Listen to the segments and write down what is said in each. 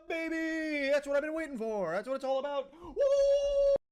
up, baby? That's what I've been waiting for. That's what it's all about. Woo!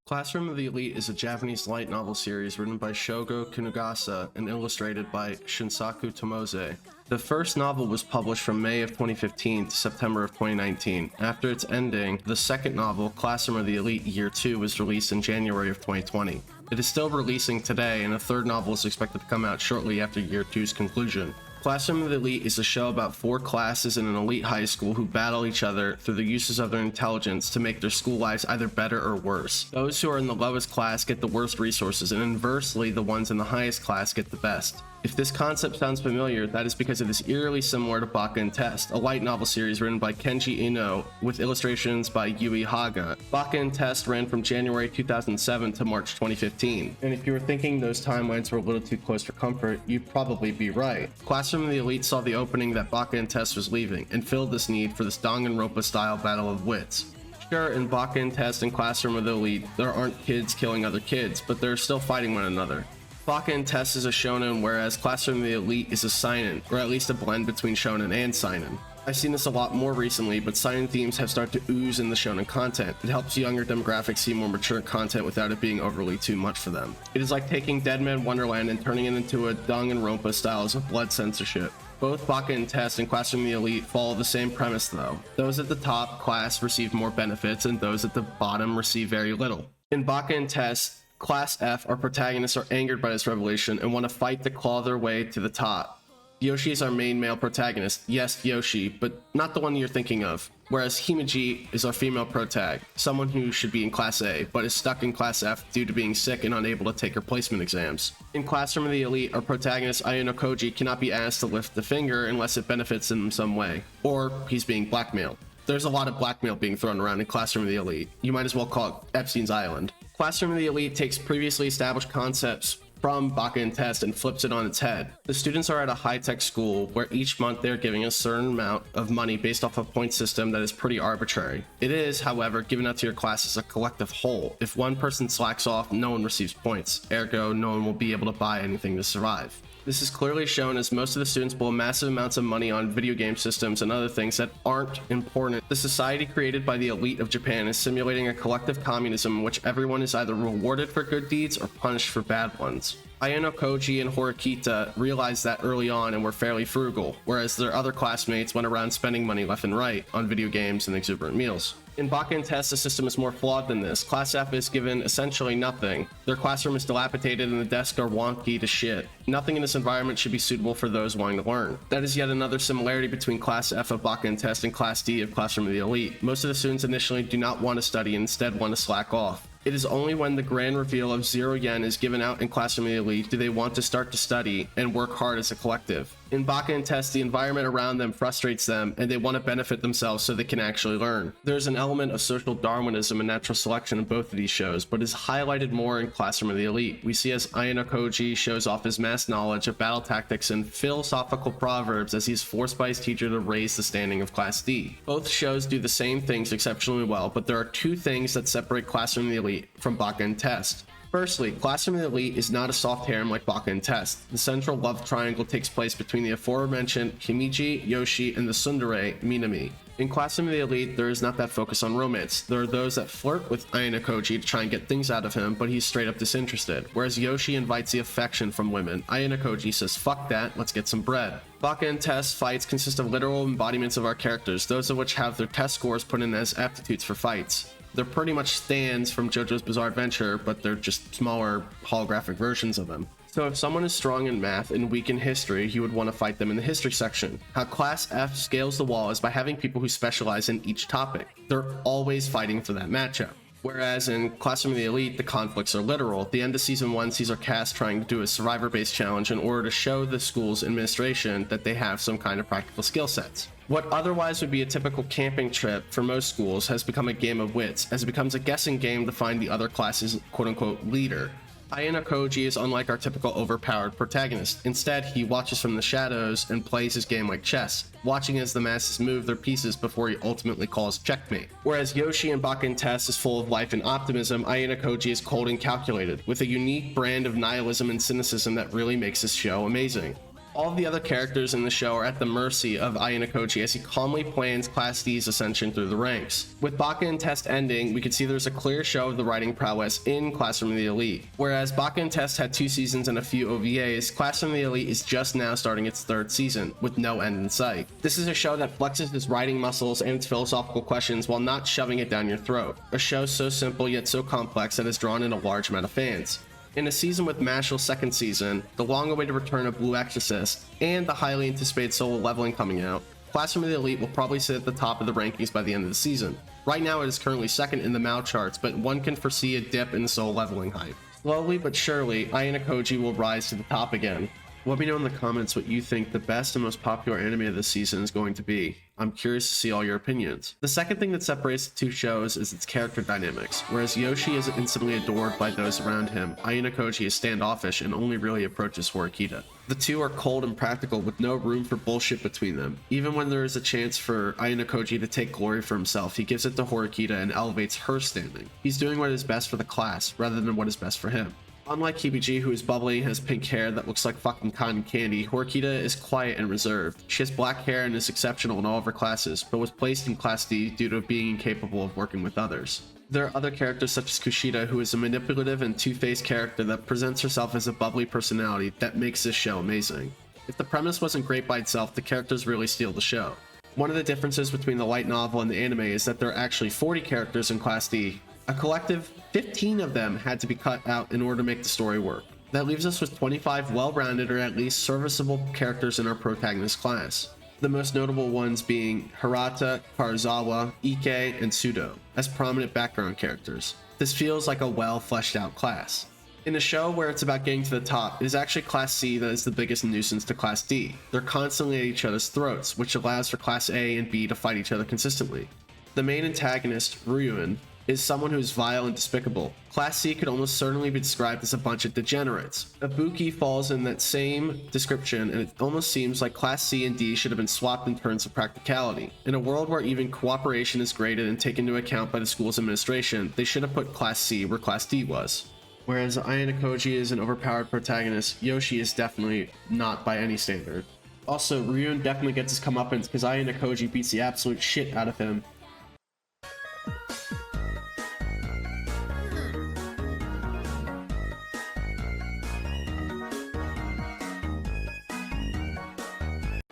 Classroom of the Elite is a Japanese light novel series written by Shōgo Kinugasa and illustrated by Shunsaku Tomose. The first novel was published from May of 2015 to September of 2019. After its ending, the second novel, Classroom of the Elite Year 2, was released in January of 2020. It is still releasing today, and a third novel is expected to come out shortly after Year 2's conclusion. Classroom of the Elite is a show about 4 classes in an elite high school who battle each other through the uses of their intelligence to make their school lives either better or worse. Those who are in the lowest class get the worst resources, and inversely, the ones in the highest class get the best. If this concept sounds familiar, that is because it is eerily similar to Baka and Test, a light novel series written by Kenji Inoue with illustrations by Yui Haga. Baka and Test ran from January 2007 to March 2015, and if you were thinking those timelines were a little too close for comfort, you'd probably be right. Classroom of the Elite saw the opening that Baka and Test was leaving, and filled this need for this Danganronpa style battle of wits. Sure, in Baka and Test and Classroom of the Elite, there aren't kids killing other kids, but they're still fighting one another. Baka and Test is a shonen, whereas Classroom of the Elite is a seinen, or at least a blend between shonen and seinen. I've seen this a lot more recently, but seinen themes have started to ooze in the shonen content. It helps younger demographics see more mature content without it being overly too much for them. It is like taking Dead Man Wonderland and turning it into a Danganronpa styles of blood censorship. Both Baka and Test and Classroom of the Elite follow the same premise though. Those at the top class receive more benefits, and those at the bottom receive very little. In Baka and Test, Class F, our protagonists, are angered by this revelation and want to fight to claw their way to the top. Yoshii is our main male protagonist, yes Yoshii, but not the one you're thinking of. Whereas Himeji is our female protag, someone who should be in Class A, but is stuck in Class F due to being sick and unable to take her placement exams. In Classroom of the Elite, our protagonist Ayanokoji cannot be asked to lift the finger unless it benefits him in some way, or he's being blackmailed. There's a lot of blackmail being thrown around in Classroom of the Elite. You might as well call it Epstein's Island. Classroom of the Elite takes previously established concepts from Baka and Test and flips it on its head. The students are at a high-tech school where each month they're giving a certain amount of money based off a point system that is pretty arbitrary. It is, however, given out to your class as a collective whole. If one person slacks off, no one receives points. Ergo, no one will be able to buy anything to survive. This is clearly shown as most of the students blow massive amounts of money on video game systems and other things that aren't important. The society created by the elite of Japan is simulating a collective communism in which everyone is either rewarded for good deeds or punished for bad ones. Ayanokoji and Horikita realized that early on and were fairly frugal, whereas their other classmates went around spending money left and right on video games and exuberant meals. In Baka and Test, the system is more flawed than this. Class F is given essentially nothing. Their classroom is dilapidated and the desks are wonky to shit. Nothing in this environment should be suitable for those wanting to learn. That is yet another similarity between Class F of Baka and Test and Class D of Classroom of the Elite. Most of the students initially do not want to study and instead want to slack off. It is only when the grand reveal of 0 yen is given out in Classroom of the Elite do they want to start to study and work hard as a collective. In Baka and Test, the environment around them frustrates them and they want to benefit themselves so they can actually learn. There's an element of social Darwinism and natural selection in both of these shows, but is highlighted more in Classroom of the Elite. We see as Ayanokoji shows off his mass knowledge of battle tactics and philosophical proverbs as he's forced by his teacher to raise the standing of Class D. Both shows do the same things exceptionally well, but there are 2 things that separate Classroom of the Elite from Baka and Test. Firstly, Classroom of the Elite is not a soft harem like Baka and Test. The central love triangle takes place between the aforementioned Himeji, Yoshii, and the tsundere, Minami. In Classroom of the Elite, there is not that focus on romance. There are those that flirt with Ayanokoji to try and get things out of him, but he's straight up disinterested. Whereas Yoshii invites the affection from women, Ayanokoji says, fuck that, let's get some bread. Baka and Test fights consist of literal embodiments of our characters, those of which have their test scores put in as aptitudes for fights. They're pretty much stands from JoJo's Bizarre Adventure, but they're just smaller holographic versions of them. So if someone is strong in math and weak in history, you would want to fight them in the history section. How Class F scales the wall is by having people who specialize in each topic. They're always fighting for that matchup. Whereas in Classroom of the Elite, the conflicts are literal. The end of Season 1 sees our cast trying to do a survivor-based challenge in order to show the school's administration that they have some kind of practical skill sets. What otherwise would be a typical camping trip for most schools has become a game of wits, as it becomes a guessing game to find the other class's quote-unquote leader. Ayanokoji is unlike our typical overpowered protagonist. Instead, he watches from the shadows and plays his game like chess, watching as the masses move their pieces before he ultimately calls checkmate. Whereas Yoshii in Baka and Test is full of life and optimism, Ayanokoji is cold and calculated, with a unique brand of nihilism and cynicism that really makes this show amazing. All of the other characters in the show are at the mercy of Ayanokoji as he calmly plans Class D's ascension through the ranks. With Baka and Test ending, we can see there's a clear show of the writing prowess in Classroom of the Elite. Whereas Baka and Test had 2 seasons and a few OVAs, Classroom of the Elite is just now starting its 3rd season, with no end in sight. This is a show that flexes its writing muscles and its philosophical questions while not shoving it down your throat. A show so simple yet so complex that has drawn in a large amount of fans. In a season with Mashl's 2nd season, the long-awaited return of Blue Exorcist, and the highly anticipated solo leveling coming out, Classroom of the Elite will probably sit at the top of the rankings by the end of the season. Right now it is currently 2nd in the MAU charts, but one can foresee a dip in the solo leveling hype. Slowly but surely, Ayanokoji will rise to the top again. Let me know in the comments what you think the best and most popular anime of this season is going to be. I'm curious to see all your opinions. The second thing that separates the 2 shows is its character dynamics. Whereas Yoshii is instantly adored by those around him, Ayanokoji is standoffish and only really approaches Horikita. The 2 are cold and practical with no room for bullshit between them. Even when there is a chance for Ayanokoji to take glory for himself, he gives it to Horikita and elevates her standing. He's doing what is best for the class, rather than what is best for him. Unlike Hibiji, who is bubbly and has pink hair that looks like fucking cotton candy, Horikita is quiet and reserved. She has black hair and is exceptional in all of her classes, but was placed in Class D due to being incapable of working with others. There are other characters such as Kushida, who is a manipulative and two-faced character that presents herself as a bubbly personality that makes this show amazing. If the premise wasn't great by itself, the characters really steal the show. One of the differences between the light novel and the anime is that there are actually 40 characters in Class D. A collective 15 of them had to be cut out in order to make the story work. That leaves us with 25 well-rounded or at least serviceable characters in our protagonist class. The most notable ones being Hirata, Karazawa, Ike, and Sudo as prominent background characters. This feels like a well-fleshed out class. In a show where it's about getting to the top, it is actually Class C that is the biggest nuisance to Class D. They're constantly at each other's throats, which allows for Class A and B to fight each other consistently. The main antagonist, Ryuen, is someone who is vile and despicable. Class C could almost certainly be described as a bunch of degenerates. Ibuki falls in that same description, and it almost seems like Class C and D should have been swapped in terms of practicality. In a world where even cooperation is graded and taken into account by the school's administration, they should have put Class C where Class D was. Whereas Ayanokoji is an overpowered protagonist, Yoshii is definitely not by any standard. Also, Ryuen definitely gets his comeuppance because Ayanokoji beats the absolute shit out of him.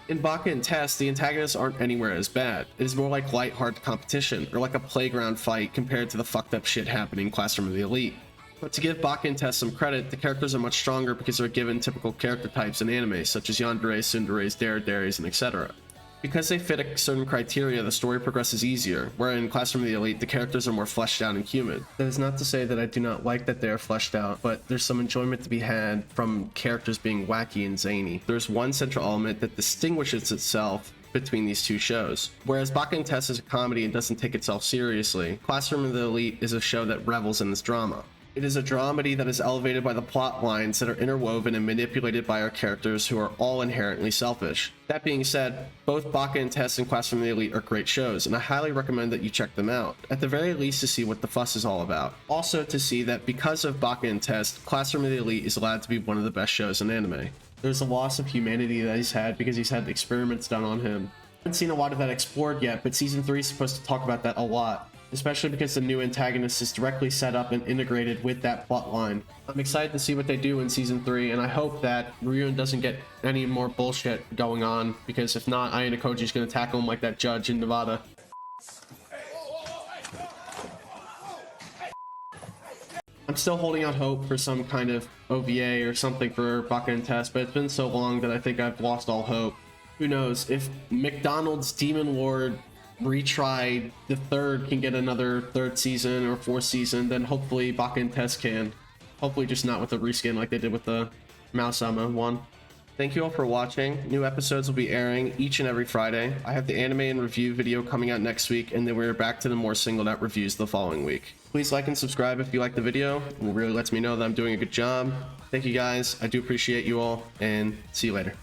In Baka and Test, the antagonists aren't anywhere as bad. It is more like light-hearted competition, or like a playground fight compared to the fucked up shit happening in Classroom of the Elite. But to give Baka and Test some credit, the characters are much stronger because they're given typical character types in anime, such as yanderes, tsunderes, deredares, and etc. Because they fit a certain criteria, the story progresses easier, where in Classroom of the Elite, the characters are more fleshed out and human. That is not to say that I do not like that they are fleshed out, but there's some enjoyment to be had from characters being wacky and zany. There's one central element that distinguishes itself between these 2 shows. Whereas Baka and Test is a comedy and doesn't take itself seriously, Classroom of the Elite is a show that revels in this drama. It is a dramedy that is elevated by the plot lines that are interwoven and manipulated by our characters who are all inherently selfish. That being said, both Baka and Test and Classroom of the Elite are great shows, and I highly recommend that you check them out, at the very least to see what the fuss is all about. Also to see that because of Baka and Test, Classroom of the Elite is allowed to be one of the best shows in anime. There's a loss of humanity that he's had because he's had experiments done on him. I haven't seen a lot of that explored yet, but Season 3 is supposed to talk about that a lot. Especially because the new antagonist is directly set up and integrated with that plot line. I'm excited to see what they do in Season 3, and I hope that Ryuen doesn't get any more bullshit going on, because if not, Ayanokoji is going to tackle him like that judge in Nevada. I'm still holding out hope for some kind of OVA or something for Baka and Test, but it's been so long that I think I've lost all hope. Who knows, if McDonald's Demon Lord retried the 3rd can get another 3rd season or 4th season, then hopefully Baka and Test can. Hopefully just not with a reskin like they did with the Mausama one. Thank you all for watching. New episodes will be airing each and every Friday. I have the anime and review video coming out next week, and then we're back to the more singled out reviews the following week. Please like and subscribe if you like the video. It really lets me know that I'm doing a good job. Thank you guys. I do appreciate you all, and see you later.